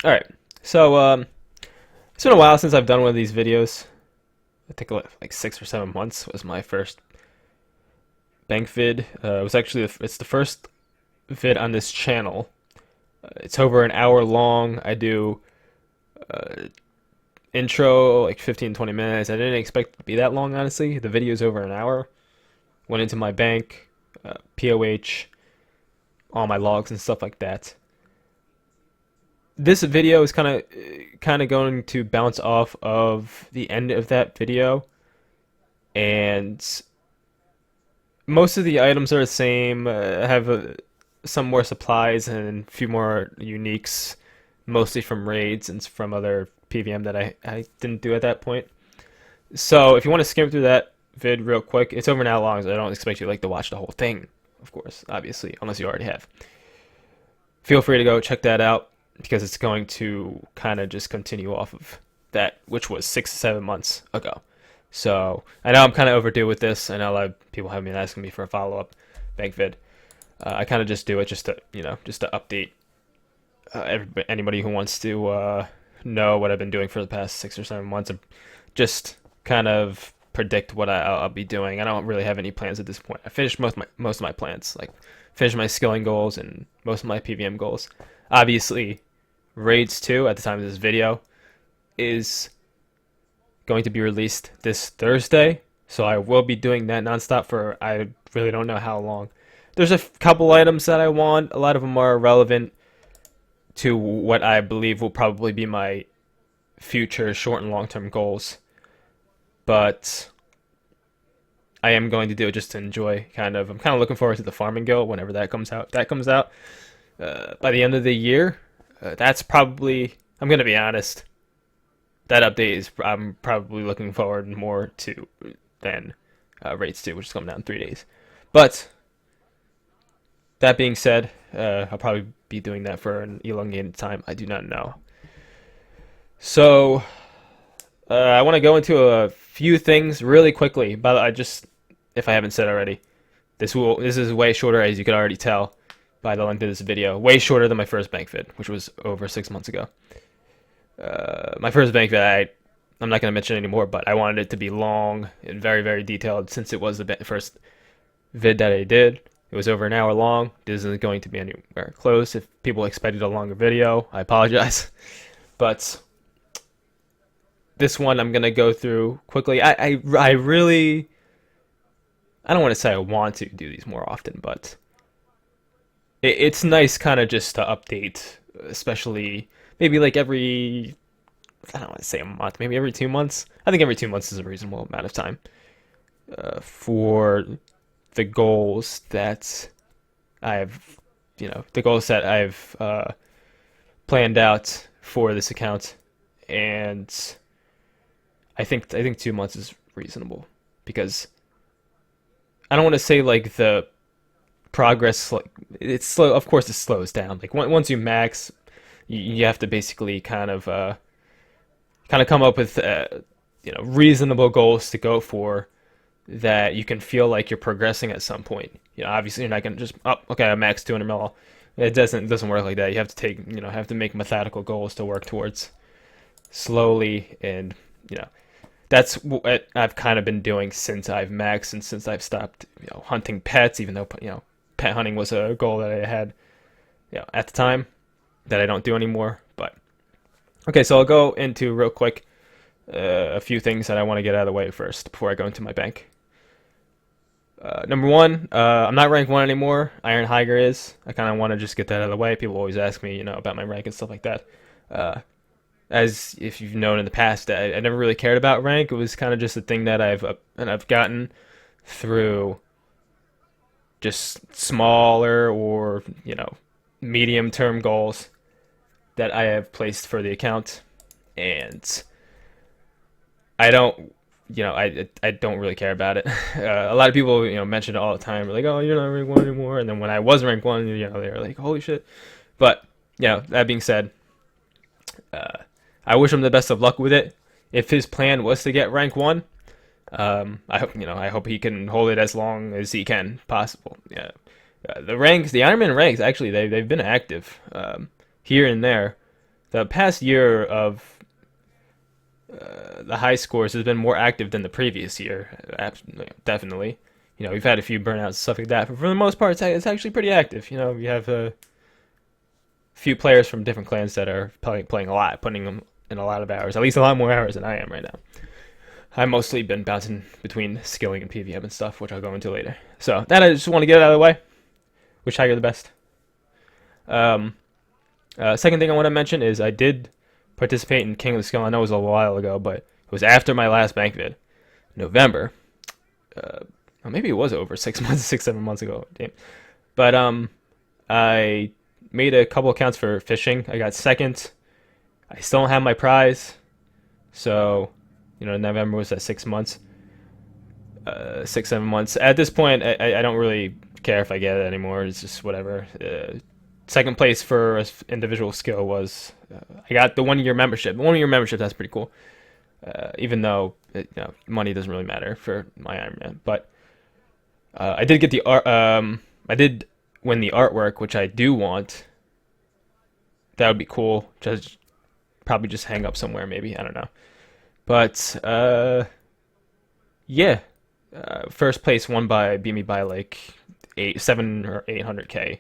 Alright, so it's been a while since I've done one of these videos. I think like 6 or 7 months was my first bank vid. It was actually it's the first vid on this channel. It's over an hour long. I do intro like 15, 20 minutes. I didn't expect it to be that long, honestly. The video's over an hour. Went into my bank, POH, all my logs and stuff like that. This video is kind of going to bounce off of the end of that video, and most of the items are the same. Have some more supplies and a few more uniques, mostly from raids and from other PVM that I didn't do at that point. So if you want to skim through that vid real quick, it's over an hour long, so I don't expect you to watch the whole thing, of course, obviously, unless you already have. Feel free to go check that out because it's going to kind of just continue off of that, which was 6 to 7 months ago. So I know I'm kind of overdue with this. I know a lot of people have been asking me for a follow-up bank vid. I kind of just do it just to just to update anybody who wants to know what I've been doing for the past 6 or 7 months, and just kind of predict what I'll be doing. I don't really have any plans at this point. I finished most of my plans, like finished my skilling goals and most of my PVM goals. Obviously, Raids 2 at the time of this video is going to be released this Thursday, so I will be doing that nonstop for I really don't know how long. There's a couple items that I want. A lot of them are relevant to what I believe will probably be my future short and long term goals, but I am going to do it just to enjoy. I'm kind of looking forward to the farming guild whenever that comes out. That comes out by the end of the year. That's probably. I'm gonna be honest. That update is I'm probably looking forward more to than Raids 2, which is coming out in 3 days. But that being said, I'll probably be doing that for an elongated time. I do not know. So I want to go into a few things really quickly. But if I haven't said already, this is way shorter, as you could already tell by the length of this video. Way shorter than my first bank vid, which was over 6 months ago. My first bank vid, I'm not going to mention anymore, but I wanted it to be long and very, very detailed since it was the first vid that I did. It was over an hour long. This isn't going to be anywhere close. If people expected a longer video, I apologize. But this one I'm going to go through quickly. I really, I don't want to say I want to do these more often, but it's nice kind of just to update, especially maybe like every, I don't want to say a month, maybe every 2 months. I think every 2 months is a reasonable amount of time for the goals that I've, the goals that I've planned out for this account, and I think 2 months is reasonable because I don't want to say like the progress, like it's slow. Of course, it slows down. Like once you max, you have to basically kind of come up with reasonable goals to go for that you can feel like you're progressing at some point. Obviously you're not gonna just, oh, okay, I max 200 mil. It doesn't work like that. You have to have to make methodical goals to work towards slowly, and that's what I've kind of been doing since I've maxed and since I've stopped hunting pets, even though pet hunting was a goal that I had at the time that I don't do anymore. But okay, so I'll go into real quick a few things that I want to get out of the way first before I go into my bank. Number one, I'm not rank 1 anymore. Iron Higer is. I kind of want to just get that out of the way. People always ask me, about my rank and stuff like that. Uh, as if you've known in the past, I never really cared about rank. It was kind of just a thing that I've gotten through just smaller or medium term goals that I have placed for the account, and I don't, I don't really care about it. A lot of people, mention it all the time. They're like, "Oh, you're not rank 1 anymore." And then when I was rank 1, they're like, "Holy shit!" But that being said, uh, I wish him the best of luck with it. If his plan was to get rank 1, I hope he can hold it as long as he can possible. Yeah, the Iron Man ranks, actually they've been active here and there. the past year of the high scores has been more active than the previous year. Definitely. We've had a few burnouts and stuff like that, but for the most part, it's actually pretty active. We have a few players from different clans that are playing a lot, putting them in a lot of hours, at least a lot more hours than I am right now. I've mostly been bouncing between skilling and PvM and stuff, which I'll go into later. So that I just want to get it out of the way. Which higher the best? Um, Second thing I want to mention is I did participate in King of the Skill. I know it was a while ago, but it was after my last bank vid, November. Or maybe it was over 6 months, 7 months ago. Damn. But I made a couple accounts for fishing. I got second. I still don't have my prize, so November was at 6 months, 6 7 months. At this point, I don't really care if I get it anymore. It's just whatever. Second place for individual skill was I got the 1 year membership. The 1 year membership, that's pretty cool. Even though money doesn't really matter for my Iron Man, but I did get the art. I did win the artwork, which I do want. That would be cool. Just probably just hang up somewhere, maybe. I don't know. But yeah, first place beat me by like 700 or 800K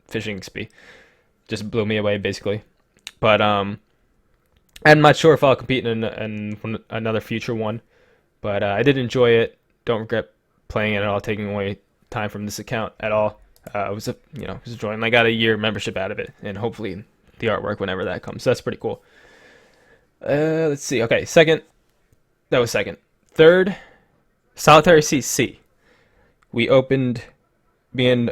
fishing XP. Just blew me away basically. But I'm not sure if I'll compete in another future one. But I did enjoy it. Don't regret playing it at all, taking away time from this account at all. It was enjoying. I got a year membership out of it, and hopefully the artwork whenever that comes. So that's pretty cool. Let's see. Okay, second. That was second. Third, Solitary CC. We opened, me and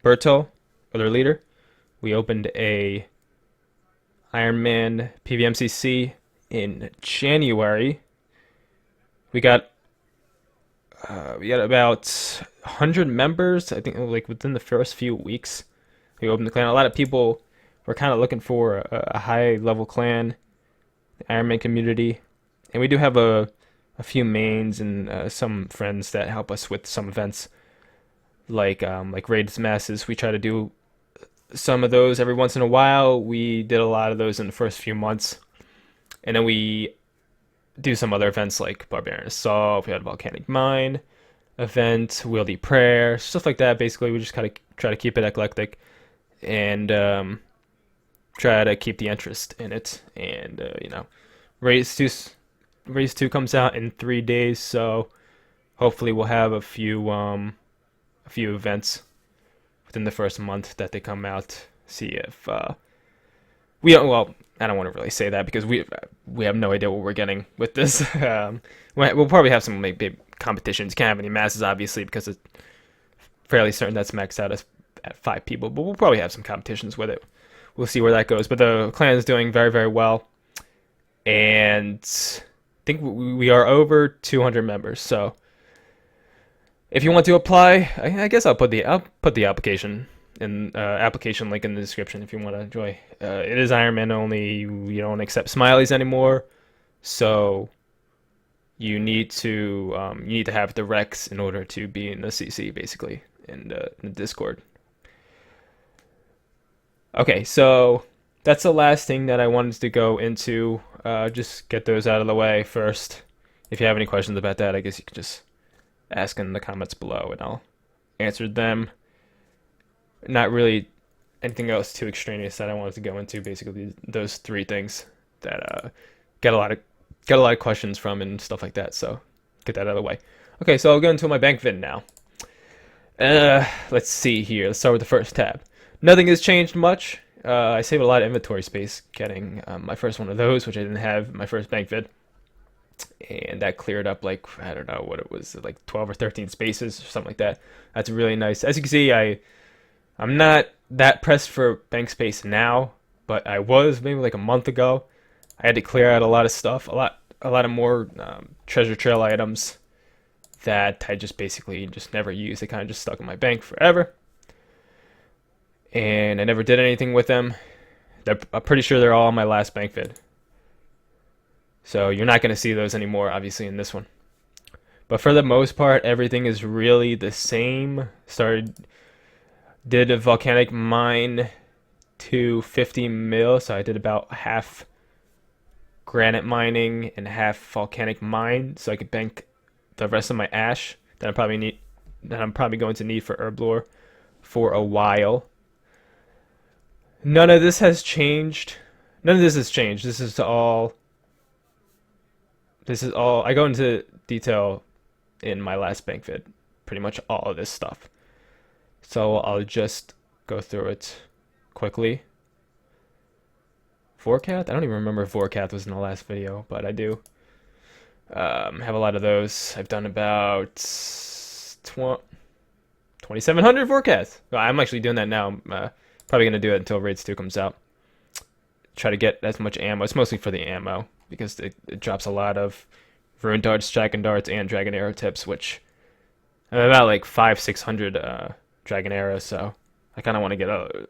Berto, other leader, we opened a Iron Man PVMCC in January. We got about 100 members. I think like within the first few weeks we opened the clan. A lot of people were kind of looking for a high level clan, the Iron Man community, and we do have a few mains and some friends that help us with some events like raids masses. We try to do some of those every once in a while. We did a lot of those in the first few months, and then we do some other events like Barbarian Assault. We had a Volcanic Mine event, Wieldy Prayer, stuff like that. Basically, we just kind of try to keep it eclectic and try to keep the interest in it. And Race 2 comes out in 3 days, so hopefully we'll have a few events within the first month that they come out. See if we don't. Well, I don't want to really say that because we have no idea what we're getting with this. We'll probably have some maybe competitions. Can't have any masses obviously because it's fairly certain that's maxed out at 5 people. But we'll probably have some competitions with it. We'll see where that goes. But the clan is doing very, very well, and I think we are over 200 members. So if you want to apply, I guess I'll put the application application link in the description if you want to join. It is Iron Man only. We don't accept smileys anymore, so you need to have the Rex in order to be in the CC basically in the Discord. Okay, so that's the last thing that I wanted to go into. Just get those out of the way first. If you have any questions about that, I guess you can just ask in the comments below and I'll answer them. Not really anything else too extraneous that I wanted to go into. Basically, those 3 things that got a lot of questions from and stuff like that. So get that out of the way. Okay, so I'll go into my bank vid now. Let's see here. Let's start with the first tab. Nothing has changed much. I saved a lot of inventory space getting my first one of those, which I didn't have in my first bank vid. And that cleared up like, I don't know what it was, like 12 or 13 spaces or something like that. That's really nice. As you can see, I'm not that pressed for bank space now, but I was maybe like a month ago. I had to clear out a lot of stuff, a lot of more treasure trail items that I just basically just never used. They kind of just stuck in my bank forever, and I never did anything with them. I'm pretty sure they're all on my last bank vid. So you're not going to see those anymore, obviously, in this one. But for the most part, everything is really the same. Did a volcanic mine to 50 mil, so I did about half granite mining and half volcanic mine, so I could bank the rest of my ash that I'm probably going to need for herblore for a while. None of this has changed. None of this has changed. This is all I go into detail in my last bank vid. Pretty much all of this stuff. So I'll just go through it quickly. Vorkath? I don't even remember if Vorkath was in the last video, but I do. Have a lot of those. I've done about 2,700 Vorkath. Well, I'm actually doing that now. I'm probably going to do it until Raids 2 comes out. Try to get as much ammo. It's mostly for the ammo, because it drops a lot of Rune Darts, Dragon Darts, and Dragon Arrow tips, which I'm about like 500-600 Dragon Arrows, so I kind of want to get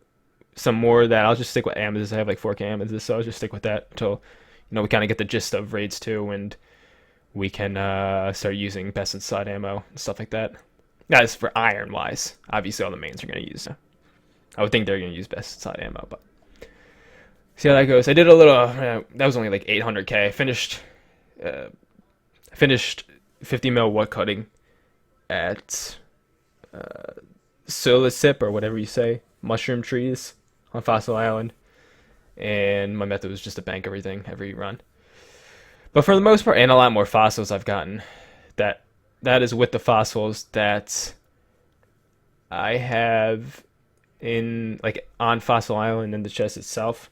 some more of that. I'll just stick with amethyst. I have like 4K amethyst, so I'll just stick with that until we kind of get the gist of Raids 2 and we can start using best inside ammo and stuff like that. That is for iron wise. Obviously, all the mains are going to use. I would think they're going to use best inside ammo, but see how that goes. I did a little. That was only like 800K. I finished 50 mil wood cutting at Solasip or whatever you say, mushroom trees on Fossil Island, and my method was just to bank everything every run. But for the most part, and a lot more fossils I've gotten. That is with the fossils that I have in on Fossil Island in the chest itself.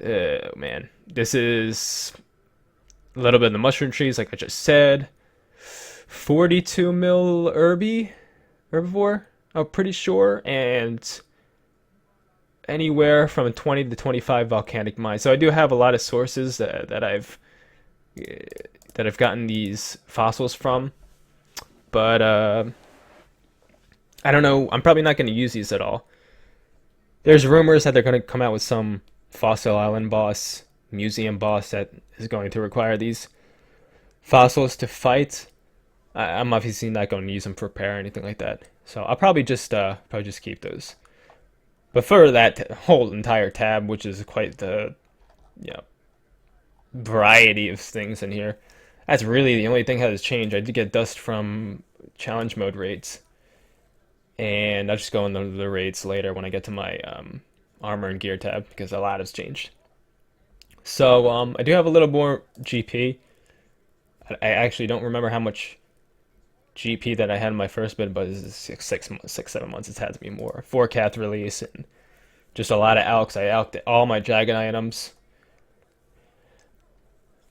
Oh man, this is a little bit of the mushroom trees, like I just said. 42 mil herbivore, I'm pretty sure, and anywhere from 20 to 25 volcanic mines. So I do have a lot of sources that I've gotten these fossils from, but I don't know. I'm probably not going to use these at all. There's rumors that they're going to come out with some Fossil Island boss, museum boss that is going to require these fossils to fight. I'm obviously not going to use them for repair or anything like that, so I'll probably just keep those. But for that whole entire tab, which is quite the variety of things in here, that's really the only thing that has changed. I did get dust from challenge mode raids, and I'll just go into the raids later when I get to my armor and gear tab, because a lot has changed. So I do have a little more GP. I actually don't remember how much GP that I had in my first bid, but this is 6-7 months. It's had to be more. 4Cath release and just a lot of alks. I alked all my dragon items.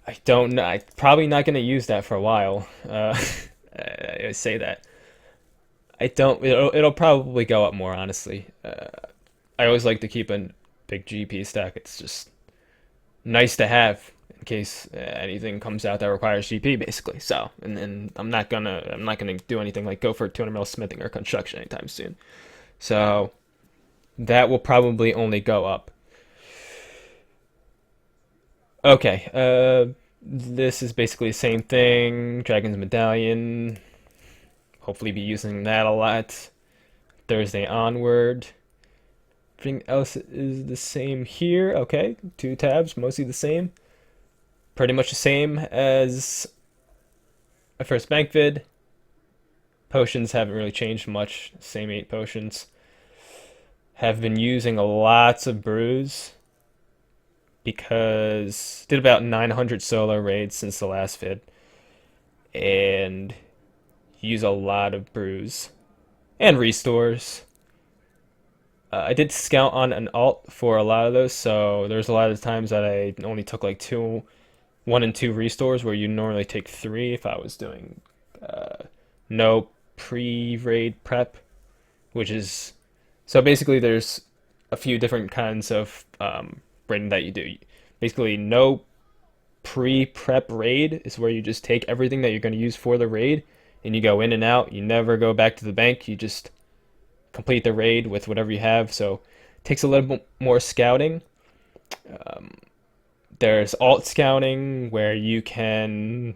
I don't know. I'm probably not going to use that for a while. I say that. I don't. It'll probably go up more, honestly. I always like to keep a big GP stack. It's just nice to have in case anything comes out that requires GP, basically. So, and then I'm not gonna do anything like go for 200 mil smithing or construction anytime soon. So that will probably only go up. Okay, this is basically the same thing. Dragon's Medallion. Hopefully be using that a lot. Thursday onward. Everything else is the same here. Okay, 2 tabs, mostly the same. Pretty much the same as my first bank vid. Potions haven't really changed much. Same 8 potions. Have been using lots of brews because did about 900 solo raids since the last vid, and use a lot of brews and restores. I did scout on an alt for a lot of those, so there's a lot of times that I only took like 1 and 2 restores, where you normally take 3 if I was doing no pre-raid prep, which is, so basically there's a few different kinds of raiding that you do. Basically, no pre-prep raid is where you just take everything that you're going to use for the raid and you go in and out. You never go back to the bank. You just complete the raid with whatever you have. So it takes a little bit more scouting. There's alt scouting, where you can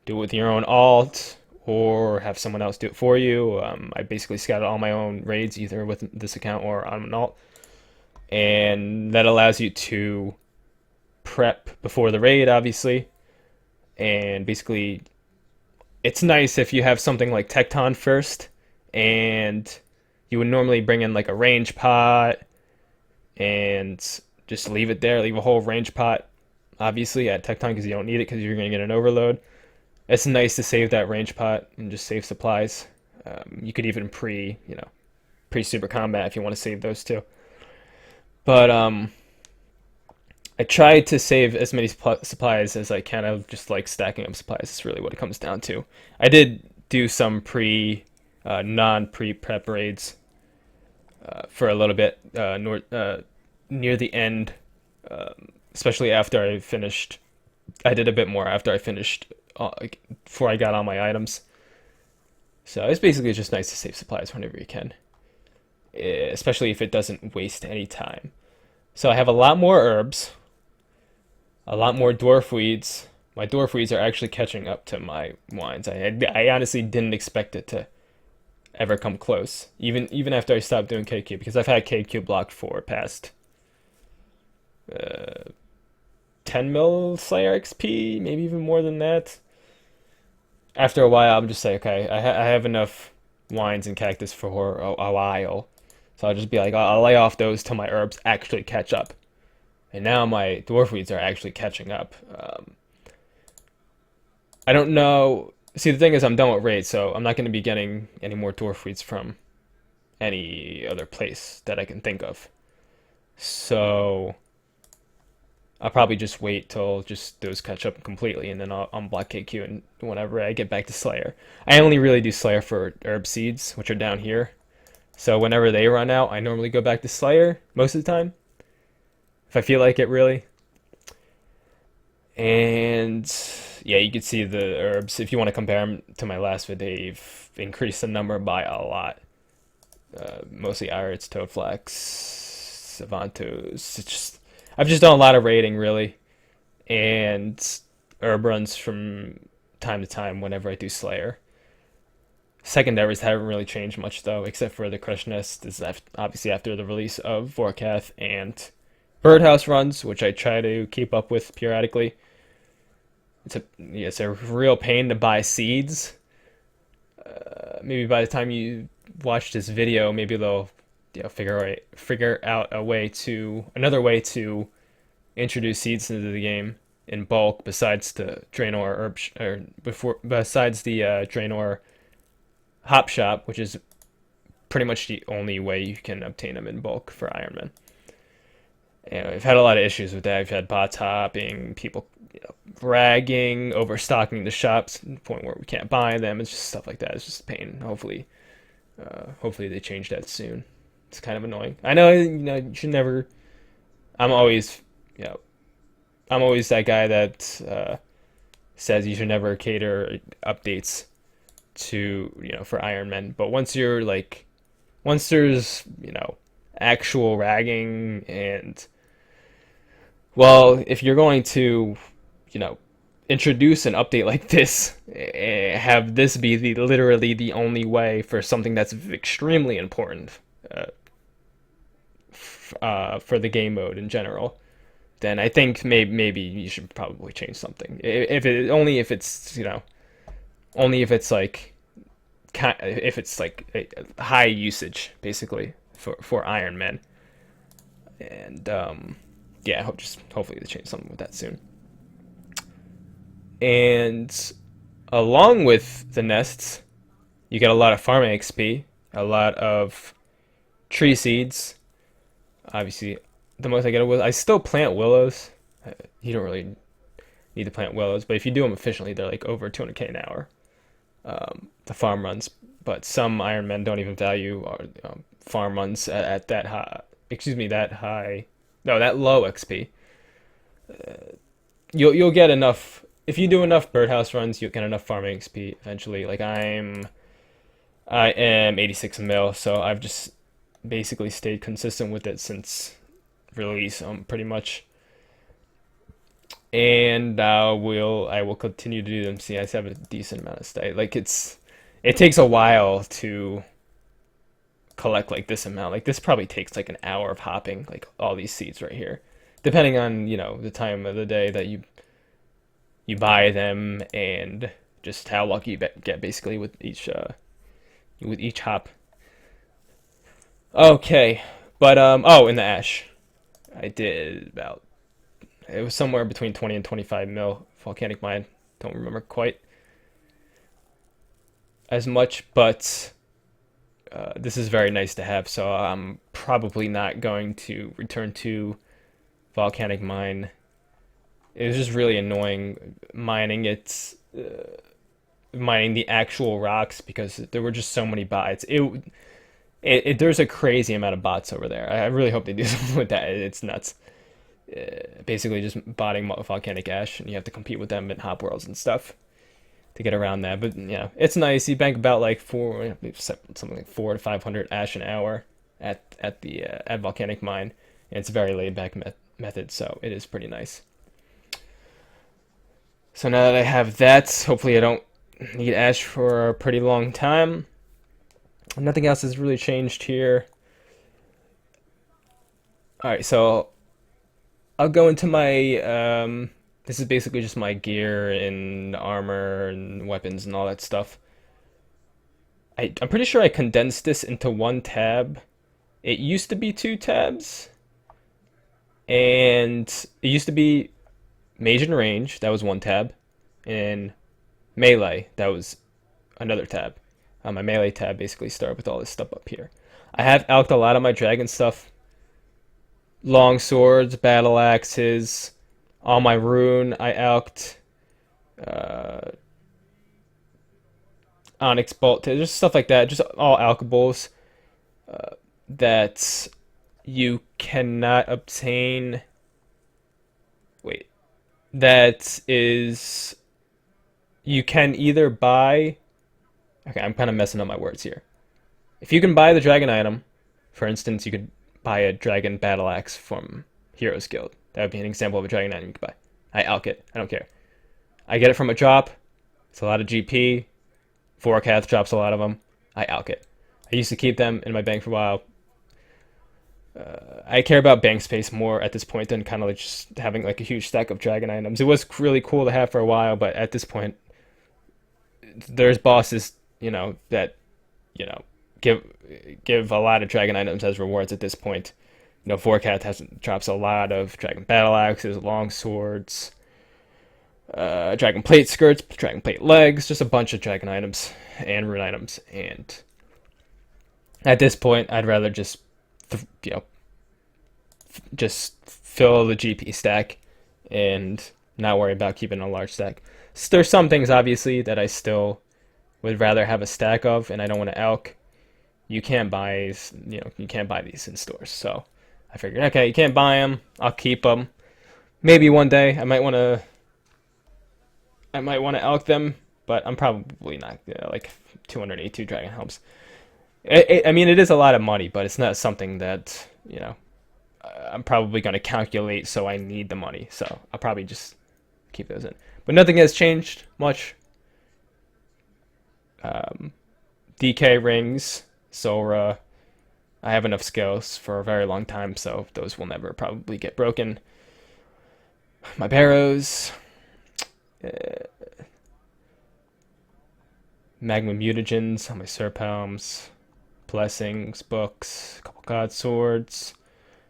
do it with your own alt or have someone else do it for you. I basically scouted all my own raids either with this account or on an alt. and that allows you to prep before the raid, obviously. And basically, it's nice if you have something like Tecton first, and you would normally bring in like a range pot and just leave it there, leave a whole range pot, obviously, at Tecton because you don't need it because you're going to get an overload. It's nice to save that range pot and just save supplies. You could even pre super combat if you want to save those too. But I try to save as many supplies as I can. I just like stacking up supplies. It's really what it comes down to. I did do some non pre prep raids for a little bit near the end, especially after I finished. I did a bit more after I finished before I got all my items. So it's basically just nice to save supplies whenever you can, especially if it doesn't waste any time. So I have a lot more herbs, a lot more dwarf weeds. My dwarf weeds are actually catching up to my wines. I honestly didn't expect it to ever come close, even after I stopped doing KQ, because I've had KQ blocked for past uh, 10 mil Slayer XP, maybe even more than that. After a while, I'm just like, okay, I have enough wines and cactus for a while, so I'll just be like, I'll lay off those till my herbs actually catch up. And now my dwarf weeds are actually catching up. I don't know. See, the thing is, I'm done with raids, so I'm not going to be getting any more dwarf weeds from any other place that I can think of. So I'll probably just wait till just those catch up completely, and then I'll unblock KQ and whenever I get back to Slayer. I only really do Slayer for herb seeds, which are down here. So whenever they run out, I normally go back to Slayer most of the time, if I feel like it really. And yeah, you can see the herbs. If you want to compare them to my last video, they've increased the number by a lot. Mostly Irits, Toadflax, Savantos. I've just done a lot of raiding really, and herb runs from time to time whenever I do Slayer. Secondaries haven't really changed much though, except for the Crush Nest. This is obviously after the release of Vorkath and Birdhouse runs, which I try to keep up with periodically. It's a real pain to buy seeds. Maybe by the time you watch this video, maybe they'll figure out another way to introduce seeds into the game in bulk besides the Draenor besides the Draenor Hop Shop, which is pretty much the only way you can obtain them in bulk for Iron Man. And we've had a lot of issues with that. We've had bots hopping, people bragging, overstocking the shops to the point where we can't buy them. It's just stuff like that. It's just a pain. Hopefully they change that soon. It's kind of annoying. I know, you should never. I'm always, you know, I'm always that guy that says you should never cater updates to, for Iron Man. But once there's, actual ragging and, well, if you're going to, introduce an update like this, have this be literally the only way for something that's extremely important for the game mode in general, then I think maybe you should probably change something. Only if it's like a high usage basically for Iron Man, and yeah, hopefully they change something with that soon. And along with the nests, you get a lot of farming XP, a lot of tree seeds. Obviously, the most I get I still plant willows. You don't really need to plant willows, but if you do them efficiently, they're like over 200k an hour. The farm runs, but some Iron Men don't even value farm runs at that high. Excuse me, that high. No, that low XP. You'll get enough if you do enough birdhouse runs. You'll get enough farming XP eventually. Like I am 86 mil, so I've just basically stayed consistent with it since release, pretty much. And I will continue to do them. See, I have a decent amount of stay. Like it takes a while to collect like this amount. Like this probably takes like an hour of hopping, like all these seeds right here, depending on the time of the day that you buy them and just how lucky you get basically with each hop. Okay, but oh, in the ash, I did about it was somewhere between 20 and 25 mil volcanic mine. Don't remember quite as much, but this is very nice to have. So I'm probably not going to return to volcanic mine. It was just really annoying mining it, mining the actual rocks because there were just so many bots. There's a crazy amount of bots over there. I really hope they do something with that. It's nuts. Basically, just botting volcanic ash, and you have to compete with them in hop worlds and stuff to get around that. But it's nice. You bank about like something like 400 to 500 ash an hour at volcanic mine, and it's a very laid back method, so it is pretty nice. So now that I have that, hopefully I don't need ash for a pretty long time. Nothing else has really changed here. All right, so I'll go into my this is basically just my gear and armor and weapons and all that stuff. I'm pretty sure I condensed this into one tab. It used to be two tabs, and it used to be mage and range, that was one tab, and melee, that was another tab. My melee tab basically started with all this stuff up here. I have alked a lot of my dragon stuff. Long swords, battle axes, all my rune I alked. Uh, Onyx bolt, just stuff like that. Just all alkables that you cannot obtain. Wait, that is you can either buy. Okay, I'm kind of messing up my words here. If you can buy the dragon item, for instance, you could buy a dragon battle axe from Heroes Guild. That would be an example of a dragon item you could buy. I alk it. I don't care. I get it from a drop. It's a lot of GP. Forecath drops a lot of them. I alk it. I used to keep them in my bank for a while. I care about bank space more at this point than kind of like just having like a huge stack of dragon items. It was really cool to have for a while, but at this point, there's bosses, that, you know, give a lot of dragon items as rewards at this point. Forecath drops a lot of dragon battle axes, long swords, dragon plate skirts, dragon plate legs, just a bunch of dragon items and rune items. And at this point, I'd rather just fill the GP stack and not worry about keeping a large stack. There's some things obviously that I still would rather have a stack of, and I don't want to alk. You can't buy these in stores, so I figured, okay, you can't buy them. I'll keep them. Maybe one day I might want to alk them, but I'm probably not. Like 282 dragon helms. I mean, it is a lot of money, but it's not something that I'm probably going to calculate. So I need the money, so I'll probably just keep those in. But nothing has changed much. DK rings, Sora. I have enough skills for a very long time, so those will never probably get broken. My barrows, magma mutagens on my serpalms, blessings, books, a couple god swords.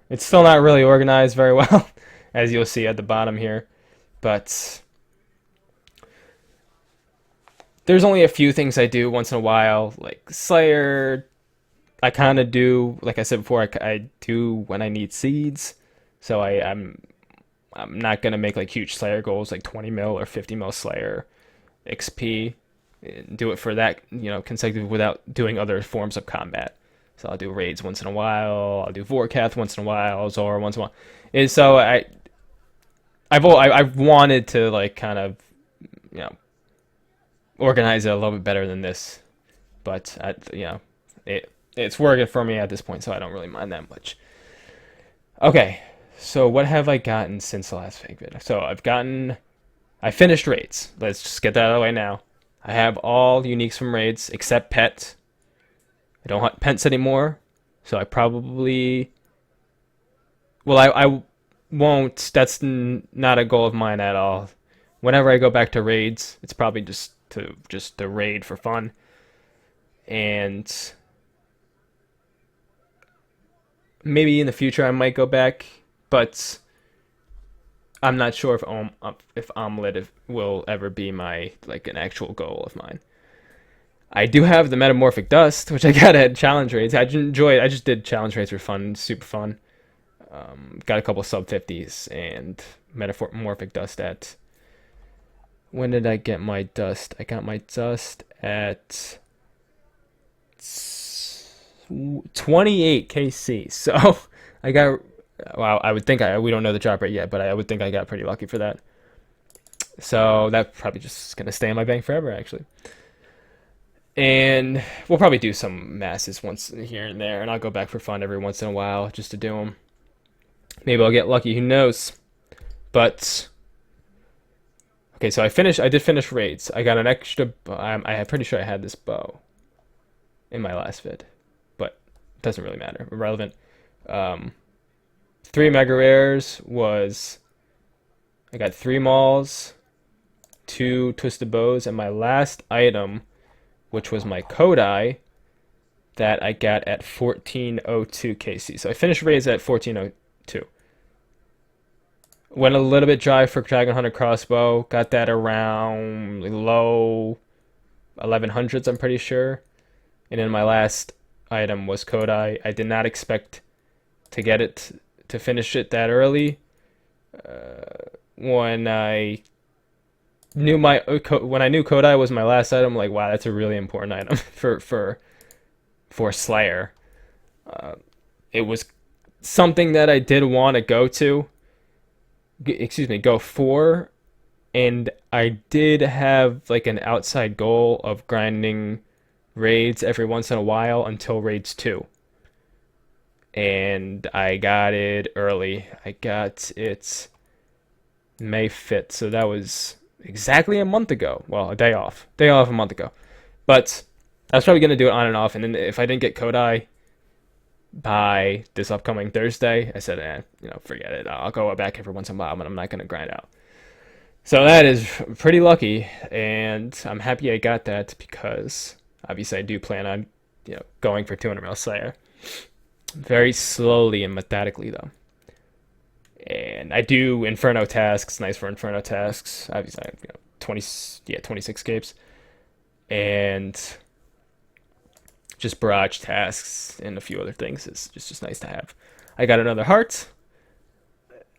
It's still not really organized very well, as you'll see at the bottom here, but there's only a few things I do once in a while, like Slayer. I kind of do, like I said before, I do when I need seeds. So I'm not gonna make like huge Slayer goals, like 20 mil or 50 mil Slayer XP. And do it for that, consecutive without doing other forms of combat. So I'll do raids once in a while. I'll do Vorkath once in a while. Zora once in a while. And so I've wanted to like kind of organize it a little bit better than this, but it's working for me at this point, so I don't really mind that much. Okay, so what have I gotten since the last fake video? So I finished raids. Let's just get that out of the way now. I have all uniques from raids except pet, I don't hunt pents anymore, so I probably, well, I won't. That's not a goal of mine at all. Whenever I go back to raids, it's probably just to raid for fun, and maybe in the future I might go back, but I'm not sure if omelet will ever be my like an actual goal of mine. I do have the metamorphic dust, which I got at challenge raids. I enjoy it. I just did challenge raids for fun, super fun. Got a couple sub 50s and metamorphic dust at. When did I get my dust? I got my dust at 28 KC. So I got. Well, I would think we don't know the drop rate yet, but I would think I got pretty lucky for that. So that probably just gonna stay in my bank forever, actually. And we'll probably do some masses once here and there, and I'll go back for fun every once in a while just to do them. Maybe I'll get lucky. Who knows? But okay, so I did finish raids. I got an extra. I'm pretty sure I had this bow in my last vid, but it doesn't really matter. Irrelevant. 3 mega rares was. I got 3 mauls, 2 twisted bows, and my last item, which was my Kodai, that I got at 1402 KC. So I finished raids at 1402. Went a little bit dry for Dragon Hunter crossbow. Got that around low 1100s, I'm pretty sure. And then my last item was Kodai. I did not expect to get it to finish it that early. When I knew Kodai was my last item, like wow, that's a really important item for Slayer. It was something that I did want to go for, and I did have like an outside goal of grinding raids every once in a while until raids 2. And I got it early. I got it May 5th, so that was exactly a month ago. Well, a day off a month ago. But I was probably going to do it on and off, and then if I didn't get Kodai by this upcoming Thursday, I said, forget it. I'll go back every once in a while, but I'm not going to grind out. So that is pretty lucky, and I'm happy I got that because obviously I do plan on, going for 200 mil Slayer. Very slowly and methodically, though. And I do Inferno tasks, nice for Inferno tasks. Obviously, I have, 26 capes. And just barrage tasks and a few other things. It's just nice to have. I got another heart.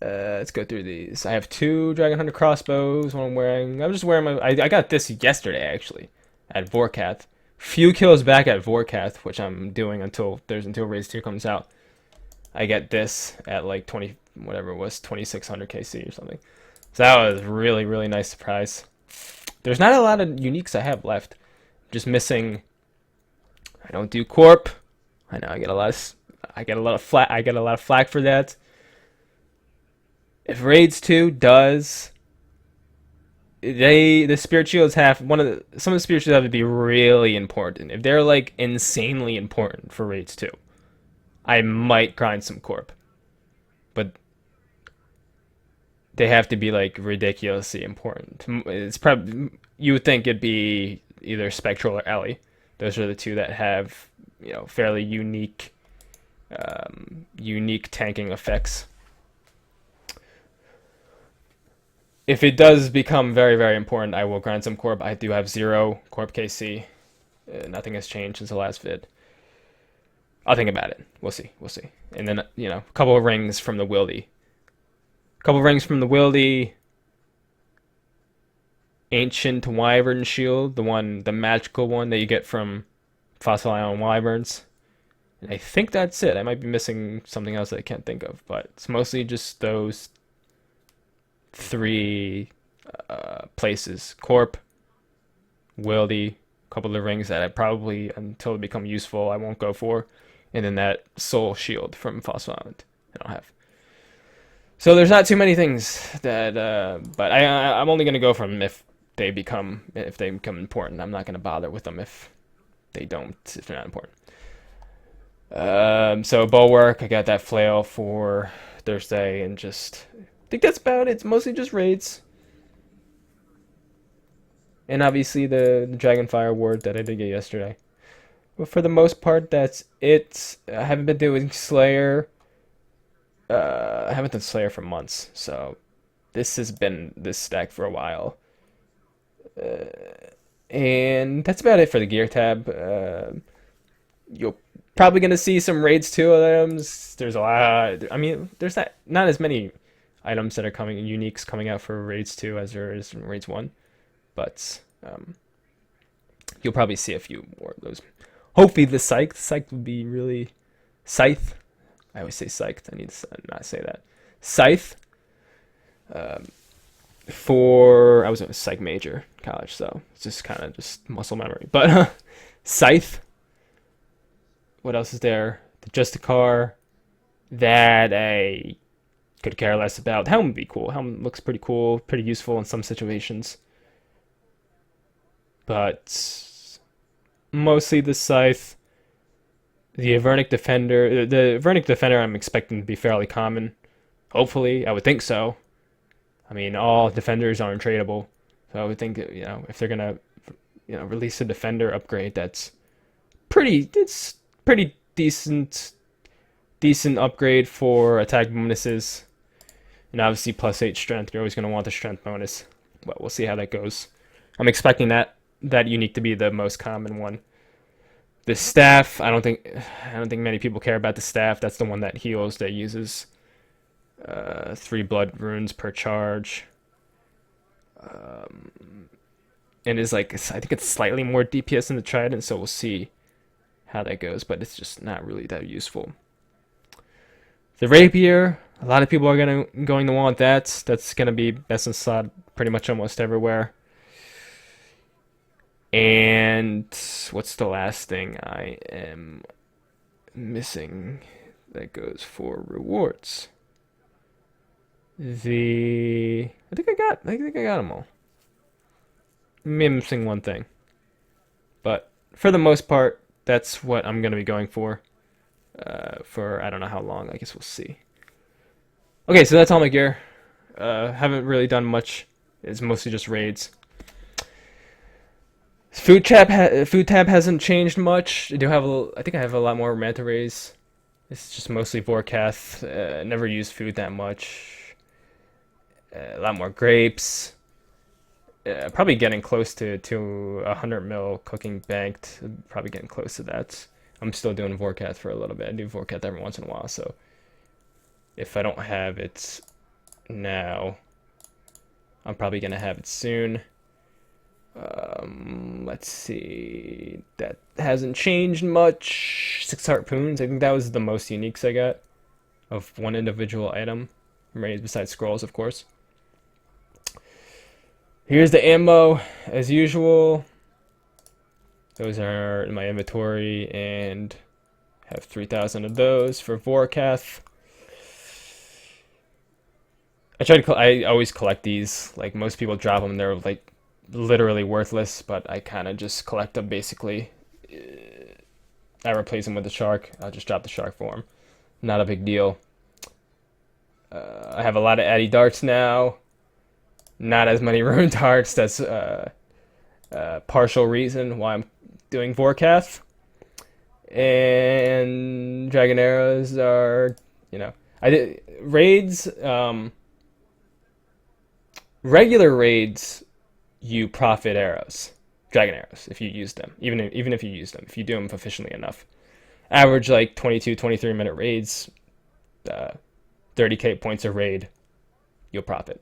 Let's go through these. I have 2 Dragon Hunter crossbows. One I'm wearing. I'm just wearing my. I got this yesterday actually at Vorkath. Few kills back at Vorkath, which I'm doing until Raids 2 comes out. I get this at like 20, whatever it was, 2600 KC or something. So that was really, really nice surprise. There's not a lot of uniques I have left. Just missing. I don't do corp. I know I get a lot of flack for that. If Raids 2 does, the spirit shields have some of the spirit shields have to be really important. If they're like insanely important for Raids 2, I might grind some corp. But they have to be like ridiculously important. It's probably, you would think it'd be either Spectral or Ellie. Those are the 2 that have, fairly unique tanking effects. If it does become very, very important, I will grind some corp. I do have 0 corp KC. Nothing has changed since the last vid. I'll think about it. We'll see. And then, a couple of rings from the Wildy. Ancient Wyvern Shield, the magical one that you get from Fossil Island Wyverns. And I think that's it. I might be missing something else that I can't think of, but it's mostly just those 3 places. Corp, Wildy, a couple of the rings that I probably, until they become useful, I won't go for. And then that Soul Shield from Fossil Island I don't have. So there's not too many things that, but I'm only going to go for them if they become important. I'm not going to bother with them if they're not important. So bulwark, I got that flail for Thursday, and just I think that's about it. It's mostly just raids, and obviously the Dragonfire Award that I did get yesterday. But for the most part, that's it. I haven't been doing Slayer. I haven't done Slayer for months, so this has been this stack for a while. And that's about it for the gear tab. You're probably gonna see some raids 2 items. There's a lot. I mean, there's not as many items that are coming uniques coming out for raids 2 as there is in raids 1, but you'll probably see a few more of those. Hopefully, the scythe would be really scythe. I always say scythe. I need to not say that. Scythe. For I was a psych major in college, so it's just kind of just muscle memory. But scythe. What else is there? Just a car that I could care less about. Helm would be cool. Helm looks pretty cool, pretty useful in some situations. But mostly the scythe. The Avernic Defender. The Avernic Defender I'm expecting to be fairly common. Hopefully, I would think so. I mean, all defenders are untradeable. So I would think that, if they're gonna, release a defender upgrade that's it's pretty decent upgrade for attack bonuses. And obviously +8 strength, you're always gonna want the strength bonus. But we'll see how that goes. I'm expecting that unique to be the most common one. The staff, I don't think many people care about the staff. That's the one that heals, that uses 3 blood runes per charge, and is like, I think it's slightly more DPS than the Trident, so we'll see how that goes, but it's just not really that useful. The Rapier, a lot of people are going to want that. That's going to be best in slot pretty much almost everywhere. And what's the last thing I am missing that goes for rewards? I think I got them all. Maybe I'm missing one thing, but for the most part, that's what I'm gonna be going for. For I don't know how long. I guess we'll see. Okay, so that's all my gear. Haven't really done much. It's mostly just raids. Food tab hasn't changed much. I think I have a lot more manta rays. It's just mostly Vorkath. Never used food that much. A lot more grapes. Probably getting close to 100 mil cooking banked. Probably getting close to that. I'm still doing Vorkath for a little bit. I do Vorkath every once in a while, so if I don't have it now, I'm probably gonna have it soon. Let's see. That hasn't changed much. 6 harpoons. I think that was the most uniques I got of one individual item. Besides scrolls, of course. Here's the ammo, as usual. Those are in my inventory, and have 3,000 of those for Vorkath. I always collect these. Like, most people drop them, they're like literally worthless, but I kind of just collect them basically. I replace them with the shark. I'll just drop the shark for them. Not a big deal. I have a lot of Addy darts now. Not as many rune darts. That's partial reason why I'm doing Vorkath. And dragon arrows are, I did raids. Regular raids, you profit arrows, dragon arrows, if you use them. Even if you use them, if you do them efficiently enough. Average like 22, 23-minute raids, 30k points a raid, you'll profit.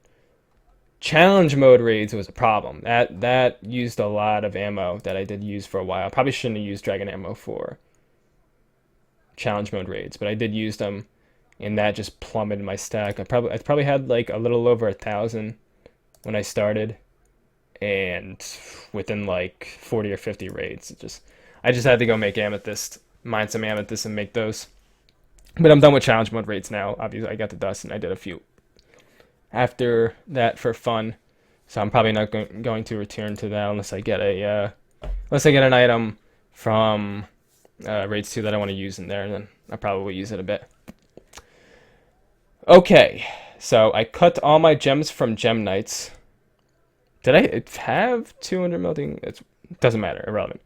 Challenge mode raids was a problem. That used a lot of ammo that I did use for a while. Probably shouldn't have used dragon ammo for challenge mode raids, but I did use them, and that just plummeted my stack. I probably had like a little over 1,000 when I started, and within like 40 or 50 raids, I just had to go make amethyst, mine some amethyst, and make those. But I'm done with challenge mode raids now. Obviously, I got the dust, and I did a few after that for fun, so I'm probably not going to return to that unless I get an item from raids 2 that I want to use in there, and then I'll probably use it a bit. Okay, so I cut all my gems from Gem Knights. Did I have 200 melting? It doesn't matter, irrelevant.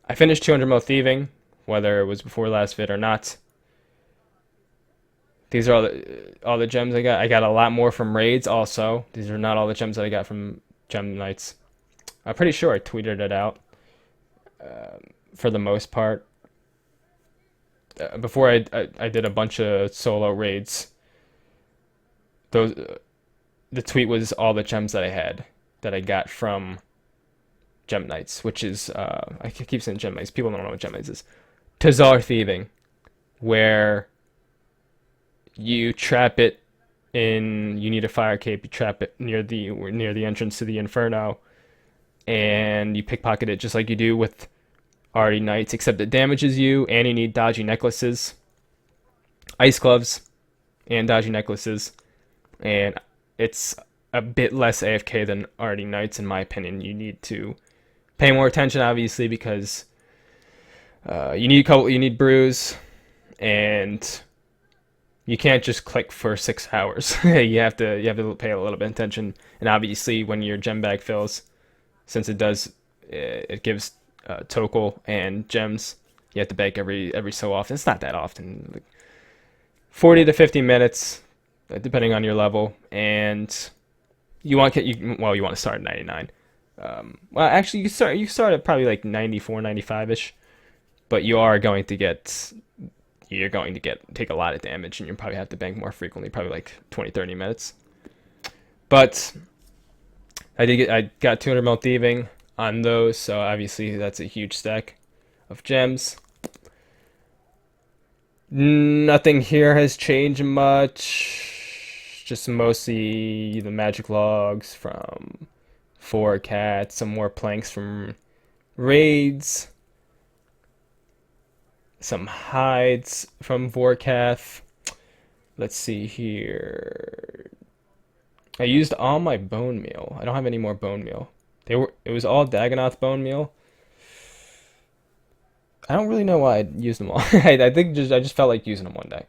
I finished 200 mil thieving, whether it was before last vid or not. These are all the gems I got. I got a lot more from raids also. These are not all the gems that I got from Gem Knights. I'm pretty sure I tweeted it out for the most part. Before I did a bunch of solo raids. Those the tweet was all the gems that I had that I got from Gem Knights, which is I keep saying Gem Knights. People don't know what Gem Knights is. Tazar thieving, where you trap it in. You need a fire cape. You trap it near the entrance to the Inferno, and you pickpocket it just like you do with Arty Knights, except it damages you, and you need dodgy necklaces, ice gloves, and dodgy necklaces, and it's a bit less AFK than Arty Knights, in my opinion. You need to pay more attention, obviously, because you need brews, and you can't just click for 6 hours. You have to pay a little bit of attention, and obviously when your gem bag fills, since it gives tokel and gems, you have to bake every so often. It's not that often, like 40 to 50 minutes, depending on your level, and you want to start at 99. Well, actually, you start at probably like 94, 95 ish, but you're going to take a lot of damage, and you probably have to bank more frequently, probably like 20, 30 minutes. But I got 200 mil thieving on those, so obviously that's a huge stack of gems. Nothing here has changed much. Just mostly the magic logs from Forecat, some more planks from raids, some hides from Vorkath. Let's see here. I used all my bone meal. I don't have any more bone meal. It was all Dagonoth bone meal. I don't really know why I used them all. I just felt like using them one day.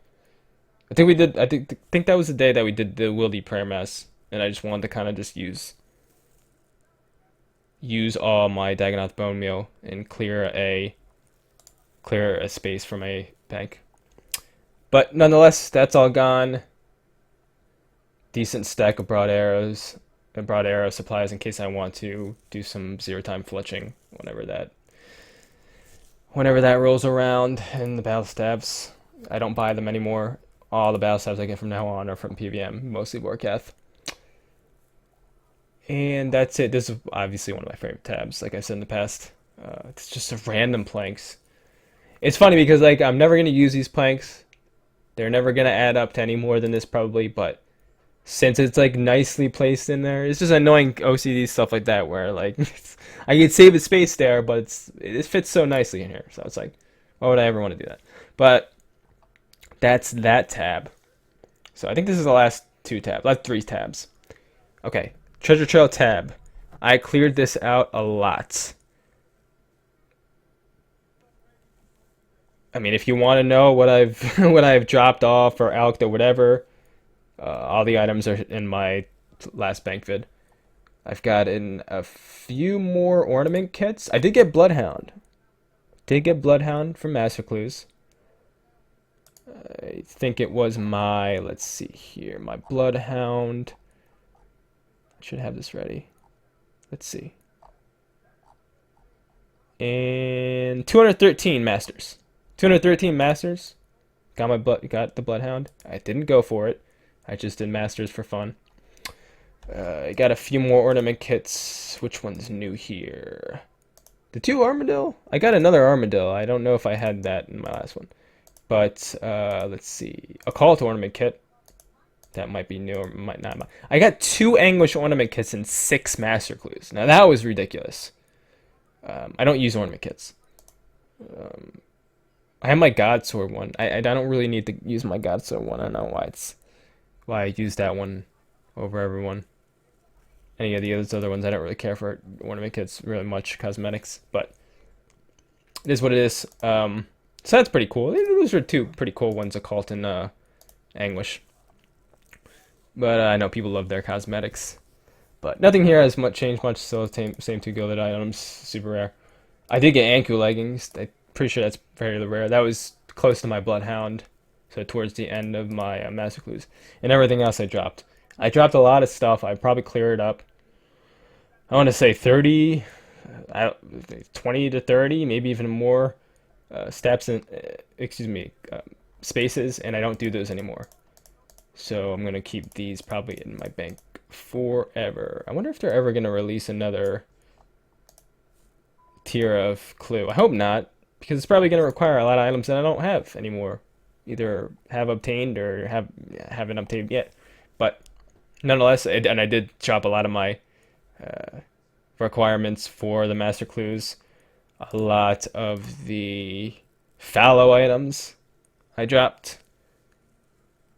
I think that was the day that we did the Wildy prayer mass, and I just wanted to kind of just use all my Dagonoth bone meal and clear a space for my bank. But nonetheless, that's all gone. Decent stack of broad arrows and broad arrow supplies in case I want to do some zero time fletching whenever that rolls around. And the battle stabs, I don't buy them anymore. All the battle stabs I get from now on are from PVM, mostly Vorkath. And that's it. This is obviously one of my favorite tabs, like I said in the past. It's just a random planks. It's funny because like I'm never gonna use these planks. They're never gonna add up to any more than this probably, but since it's like nicely placed in there, it's just annoying OCD stuff like that where like I could save a space there, but it fits so nicely in here. So it's like, why would I ever want to do that? But that's that tab. So I think this is the last three tabs. Okay, treasure trail tab. I cleared this out a lot. I mean, if you want to know what I've what I've dropped off or alked or whatever, all the items are in my last bank vid. I've got in a few more ornament kits. I did get Bloodhound. Did get Bloodhound from Master Clues. I think it was let's see here, my Bloodhound. I should have this ready. Let's see. And 213 Masters. 213 Masters. Got the Bloodhound. I didn't go for it. I just did Masters for fun. I got a few more ornament kits. Which one's new here? The 2 Armadillo? I got another Armadillo. I don't know if I had that in my last one. But, let's see. A Call to Ornament kit. That might be new or might not. I got 2 Anguish ornament kits and 6 Master Clues. Now that was ridiculous. I don't use ornament kits. I have my God Sword one. I don't really need to use my God Sword one. I don't know why I use that one over everyone. Any of the other ones, I don't really care for ornament kits really much, cosmetics, but it is what it is. So that's pretty cool. Those are two pretty cool ones, Occult and Anguish. But I know people love their cosmetics. But nothing here has much changed much. Still the same two gilded items, super rare. I did get Anku leggings. I'm pretty sure that's very rare. That was close to my Bloodhound, so towards the end of my Master Clues. And everything else I dropped. I dropped a lot of stuff. I probably cleared up. I want to say 30, 20 to 30, maybe even more steps and spaces, and I don't do those anymore. So I'm gonna keep these probably in my bank forever. I wonder if they're ever gonna release another tier of clue. I hope not, because it's probably gonna require a lot of items that I don't have anymore, either have obtained or haven't obtained yet. But nonetheless, and I did chop a lot of my requirements for the master clues. A lot of the fallow items I dropped.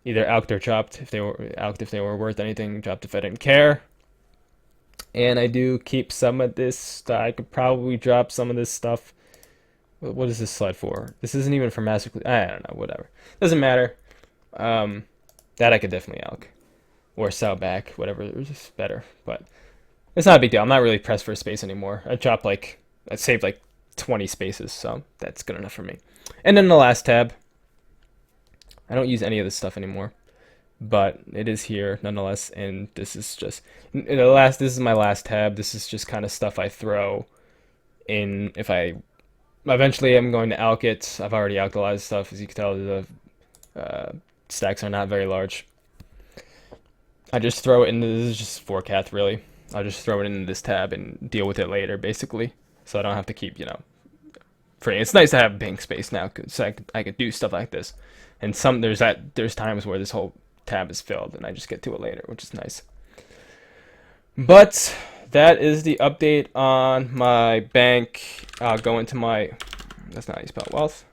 Either alked or chopped if they were worth anything, dropped if I didn't care. And I do keep some of this. I could probably drop some of this stuff. What is this slide for? This isn't even for master clues. I don't know, whatever. Doesn't matter. That I could definitely alk. Or sell back, whatever is better. But it's not a big deal. I'm not really pressed for space anymore. I saved like 20 spaces, so that's good enough for me. And then the last tab. I don't use any of this stuff anymore, but it is here nonetheless. And this is just this is my last tab. This is just kind of stuff I throw in if I eventually I'm going to alk it. I've already alked a lot of stuff, as you can tell. The stacks are not very large. I just throw it into this is just forecath really. I'll just throw it into this tab and deal with it later, basically. So I don't have to keep free. It's nice to have bank space now, because I could do stuff like this. And there's times where this whole tab is filled, and I just get to it later, which is nice. But that is the update on my bank. I'll go into my that's not how you spell wealth.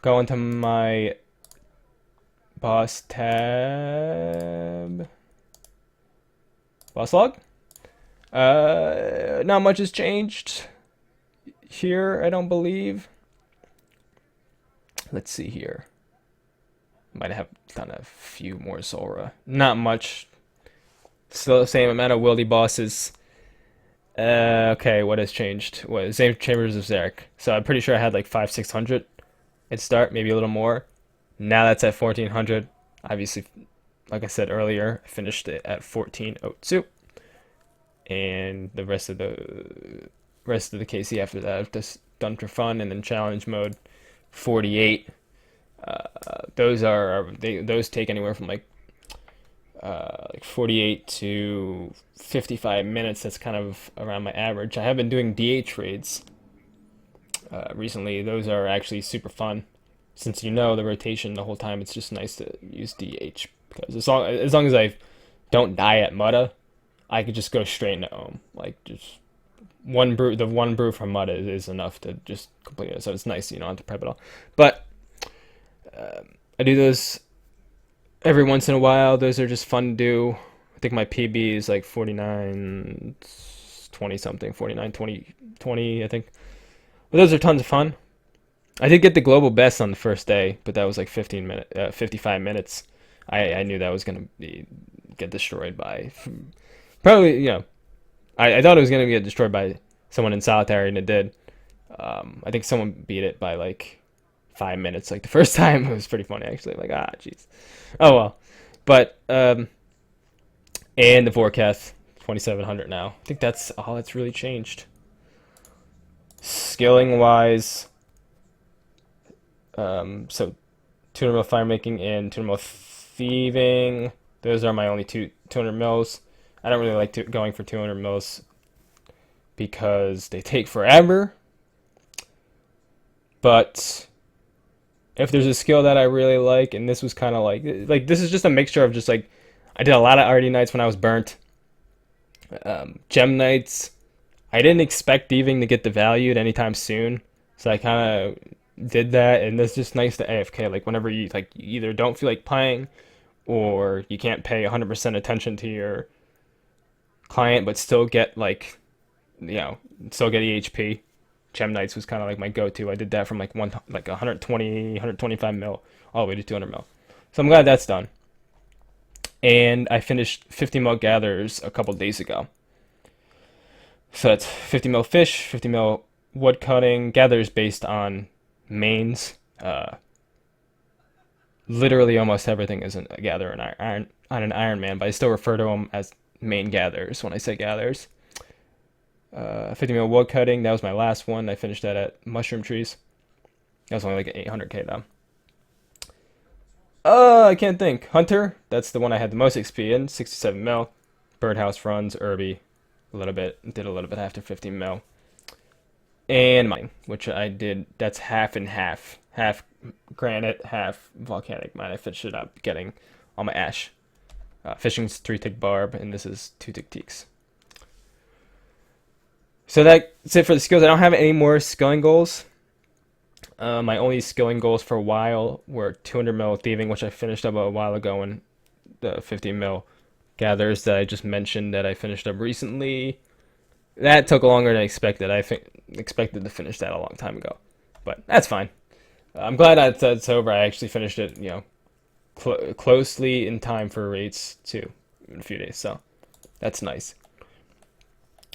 Go into my boss tab. Boss log. Not much has changed here, I don't believe. Let's see here. Might have done a few more Zora. Not much. Still the same amount of wildy bosses. Okay, what has changed? Same Chambers of Zarek. So I'm pretty sure I had like 600 at start, maybe a little more. Now that's at 1400. Obviously, like I said earlier, I finished it at 1402. And the rest of the KC after that I've just done for fun, and then challenge mode 48. Those take anywhere from like 48 to 55 minutes. That's kind of around my average. I have been doing DH raids recently. Those are actually super fun, since the rotation the whole time. It's just nice to use DH, because as long as I don't die at Mutta, I could just go straight into Ohm. Like, just one brew. The one brew from Mutta is enough to just complete it. So it's nice, not to prep it all. But I do those every once in a while. Those are just fun to do. I think my PB is like 49, 20 something, 49, 20, 20, I think. But those are tons of fun. I did get the global best on the first day, but that was like 55 minutes. I knew that was gonna get destroyed by probably, I thought it was gonna get destroyed by someone in solitary, and it did. I think someone beat it by like 5 minutes. Like the first time, it was pretty funny actually. Like, jeez. Oh well. But and the forecast 2700 now. I think that's all that's really changed. Skilling wise, so 200 mil fire making and 200 mil thieving. Those are my only 200 mils. I don't really like going for 200 mils because they take forever. But if there's a skill that I really like, and this was kind of like this is just a mixture of just like, I did a lot of Arty Nights when I was burnt. Gem Nights, I didn't expect thieving to get devalued anytime soon, so I kind of did that, and it's just nice to AFK, like whenever you either don't feel like playing, or you can't pay 100% attention to your client, but still get still get EHP. Gem Knights was kind of like my go-to. I did that from like 120, 125 mil all the way to 200 mil. So I'm glad that's done. And I finished 50 mil gatherers a couple days ago. So that's 50 mil fish, 50 mil wood cutting. Gatherers based on mains. Literally almost everything is a gatherer on an Iron Man, but I still refer to them as main gatherers when I say gatherers. 50 mil wood cutting, that was my last one. I finished that at mushroom trees. That was only like 800k though. I can't think. Hunter, that's the one I had the most XP in, 67 mil. Birdhouse runs, Irby, a little bit, did a little bit after 15 mil. And mine, which I did, that's half and half. Half granite, half volcanic mine. I finished it up getting all my ash. Fishing's 3-tick barb, and this is 2-tick teaks. So that's it for the skills. I don't have any more skilling goals. My only skilling goals for a while were 200 mil thieving, which I finished up a while ago, and the 50 mil gathers that I just mentioned that I finished up recently. That took longer than I expected. I expected to finish that a long time ago, but that's fine. I'm glad that's over. I actually finished it, closely in time for raids too, in a few days. So that's nice.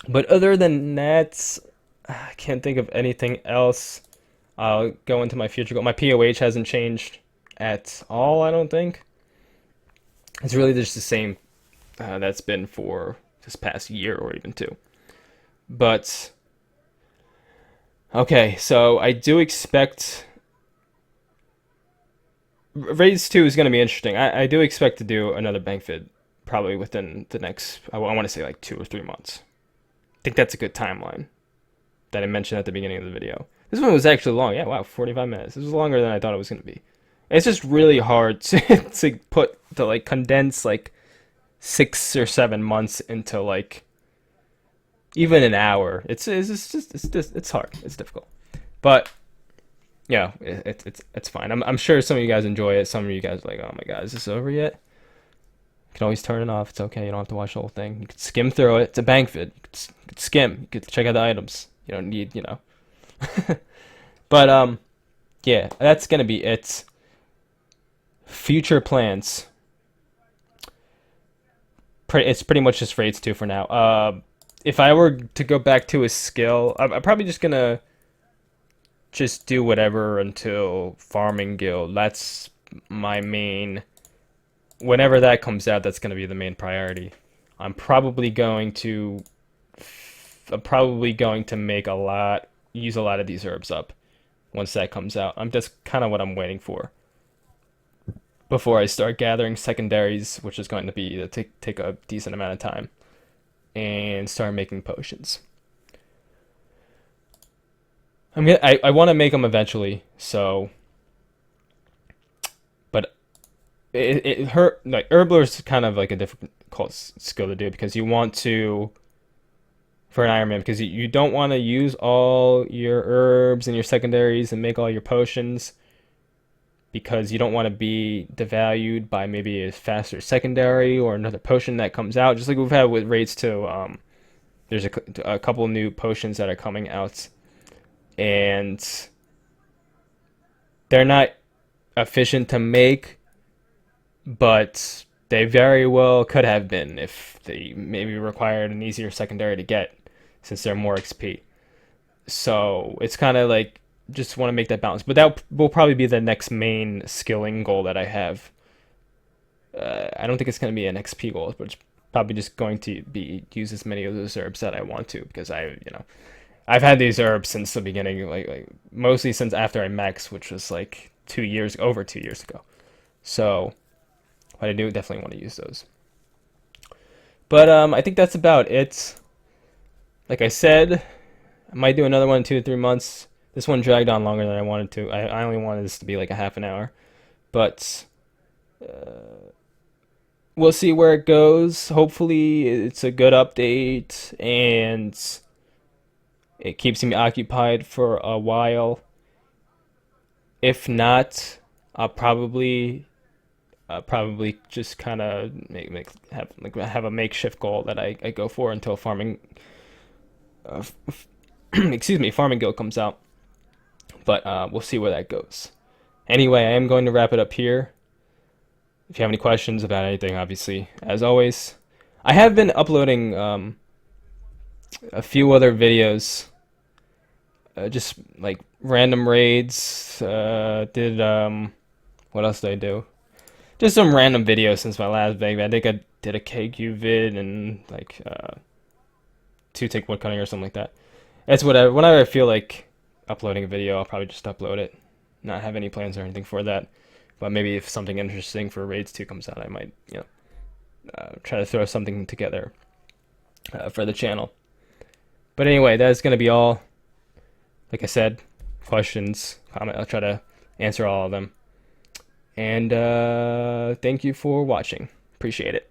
But other than that, I can't think of anything else. I'll go into my future goal. My POH hasn't changed at all, I don't think. It's really just the same that's been for this past year or even two. But, okay, so I do expect... Raids 2 is going to be interesting. I do expect to do another bank vid probably within the next, I want to say like 2 or 3 months. I think that's a good timeline that I mentioned at the beginning of the video. This one was actually long. Yeah, wow, 45 minutes. This was longer than I thought it was going to be. It's just really hard to condense like 6 or 7 months into like even an hour. It's hard. It's difficult. But yeah, it's fine. I'm sure some of you guys enjoy it. Some of you guys are like, oh my god, is this over yet? You can always turn it off. It's okay. You don't have to watch the whole thing. You can skim through it. It's a bank vid. You can skim. You can check out the items. You don't need, But yeah, that's gonna be it. Future plans. It's pretty much just raids 2 for now. If I were to go back to a skill, I'm probably just gonna just do whatever until farming guild. That's my main. Whenever that comes out, that's gonna be the main priority. I'm probably going to use a lot of these herbs up once that comes out. That's kind of what I'm waiting for before I start gathering secondaries, which is going to be take a decent amount of time, and start making potions. I want to make them eventually, so, but like herblore is kind of like a difficult skill to do because you want to. For an Iron Man, because you don't want to use all your herbs and your secondaries and make all your potions, because you don't want to be devalued by maybe a faster secondary or another potion that comes out, just like we've had with raids 2. There's a couple new potions that are coming out, and they're not efficient to make, but they very well could have been if they maybe required an easier secondary to get, since they're more XP. So it's kind of like, just want to make that balance. But that will probably be the next main skilling goal that I have. I don't think it's going to be an XP goal, but it's probably just going to be use as many of those herbs that I want to, because I've had these herbs since the beginning, like mostly since after I max, which was like over 2 years ago. So, but I do definitely want to use those. But I think that's about it. Like I said, I might do another one in 2 to 3 months. This one dragged on longer than I wanted to. I only wanted this to be like a half an hour. But we'll see where it goes. Hopefully it's a good update and it keeps me occupied for a while. If not, I'll probably just kind of have a makeshift goal that I go for until farming excuse me, Farming Guild comes out. But we'll see where that goes. Anyway, I am going to wrap it up here. If you have any questions about anything, obviously, as always, I have been uploading a few other videos, just like random raids. Did what else did I do? Just some random videos since my last video. I think I did a KQ vid and like two tick woodcutting or something like that. It's whatever. Whenever I feel like uploading a video, I'll probably just upload it. Not have any plans or anything for that. But maybe if something interesting for Raids 2 comes out, I might, try to throw something together for the channel. But anyway, that's going to be all. Like I said, questions, comment, I'll try to answer all of them. And thank you for watching. Appreciate it.